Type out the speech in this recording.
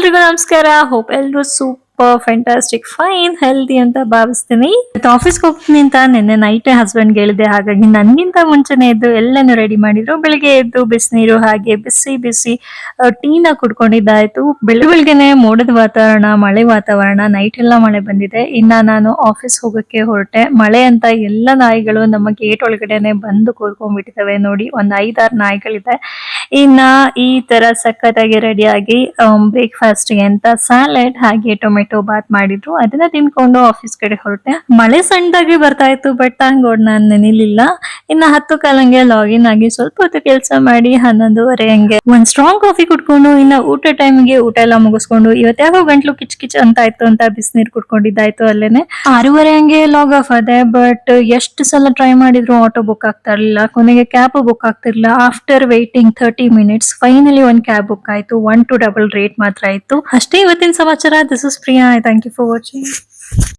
ಎಲ್ರಿಗೂ ನಮಸ್ಕಾರ. ಹೋಪ್ ಎಲ್ರು ಸೂಪರ್ ಫ್ಯಾಂಟಾಸ್ಟಿಕ್ ಫೈನ್ ಹೆಲ್ದಿ ಅಂತ ಭಾವಿಸ್ತೀನಿ. ಆಫೀಸ್ಗೆ ಹೋಗ್ತೀನಿ ಅಂತ ನಿನ್ನೆ ನೈಟೇ ಹಸ್ಬೆಂಡ್ಗೆ ಹೇಳಿದೆ. ಹಾಗಾಗಿ ನನ್ಗಿಂತ ಮುಂಚೆನೆ ಎದ್ದು ಎಲ್ಲಾನು ರೆಡಿ ಮಾಡಿದ್ರು. ಬೆಳಿಗ್ಗೆ ಎದ್ದು ಬಿಸಿನೀರು ಹಾಗೆ ಬಿಸಿ ಬಿಸಿ ಟೀನ ಕುಡ್ಕೊಂಡಿದ್ದಾಯ್ತು. ಬೆಳಗ್ಗೆನೆ ಮೋಡದ ವಾತಾವರಣ, ಮಳೆ ವಾತಾವರಣ, ನೈಟ್ ಎಲ್ಲ ಮಳೆ ಬಂದಿದೆ. ಇನ್ನ ನಾನು ಆಫೀಸ್ ಹೋಗಕ್ಕೆ ಹೊರಟೆ. ಮಳೆ ಅಂತ ಎಲ್ಲ ನಾಯಿಗಳು ನಮ್ಮ ಗೇಟ್ ಒಳಗಡೆನೆ ಬಂದು ಕೂರ್ಕೊಂಡ್ಬಿಟ್ಟಿದ್ದಾವೆ. ನೋಡಿ, ಒಂದ್ 5-6 ನಾಯಿಗಳಿದೆ. ಇನ್ನ ಈ ತರ ಸಖತ್ತಾಗಿ ರೆಡಿಯಾಗಿ ಬ್ರೇಕ್ಫಾಸ್ಟ್ ಗೆ ಅಂತ ಸ್ಯಾಲೆಡ್ ಹಾಗೆ ಟೊಮೆಟೊ ಬಾತ್ ಮಾಡಿದ್ರು. ಅದನ್ನ ತಿನ್ಕೊಂಡು ಆಫೀಸ್ ಕಡೆ ಹೊರಟೆ. ಮಳೆ ಸಣ್ಣದಾಗಿ ಬರ್ತಾ ಇತ್ತು, ಬಟ್ ಥ್ಯಾಂಕ್ ಗಾಡ್ ನಾನು ನೆನಿಲಿಲ್ಲ. ಇನ್ನ 10 ಕಾಲಂಗೆ ಲಾಗಿನ್ ಆಗಿ ಸ್ವಲ್ಪ ಹೊತ್ತು ಕೆಲಸ ಮಾಡಿ 11:30 ಹಂಗೆ ಒಂದ್ ಸ್ಟ್ರಾಂಗ್ ಕಾಫಿ ಕುಡ್ಕೊಂಡು ಇನ್ನ ಊಟ ಟೈಮ್ಗೆ ಊಟ ಎಲ್ಲ ಮುಗಿಸ್ಕೊಂಡು ಇವತ್ತು ಯಾಕೋ ಗಂಟ್ಲು ಕಿಚ್ ಕಿಚ್ ಅಂತ ಇತ್ತು ಅಂತ ಬಿಸಿನೀರ್ ಕುಡ್ಕೊಂಡಿದ್ದಾಯ್ತು. ಅಲ್ಲೇನೆ 6:30 ಹಂಗೆ ಲಾಗ್ ಆಫ್ ಆದೆ. ಬಟ್ ಎಷ್ಟು ಸಲ ಟ್ರೈ ಮಾಡಿದ್ರು ಆಟೋ ಬುಕ್ ಆಗ್ತಾ ಇರ್ಲಿಲ್ಲ. ಕೊನೆಗೆ ಕ್ಯಾಬ್ ಬುಕ್ ಆಗ್ತಿರ್ಲಿಲ್ಲ. ಆಫ್ಟರ್ ವೇಟಿಂಗ್ 30 minutes ಫೈನಲಿ ಒಂದ್ ಕ್ಯಾಬ್ ಬುಕ್ ಆಯ್ತು. 1 to double ರೇಟ್ ಮಾತ್ರ ಇತ್ತು. ಅಷ್ಟೇ ಇವತ್ತಿನ ಸಮಾಚಾರ. This is Priya. Thank you for watching.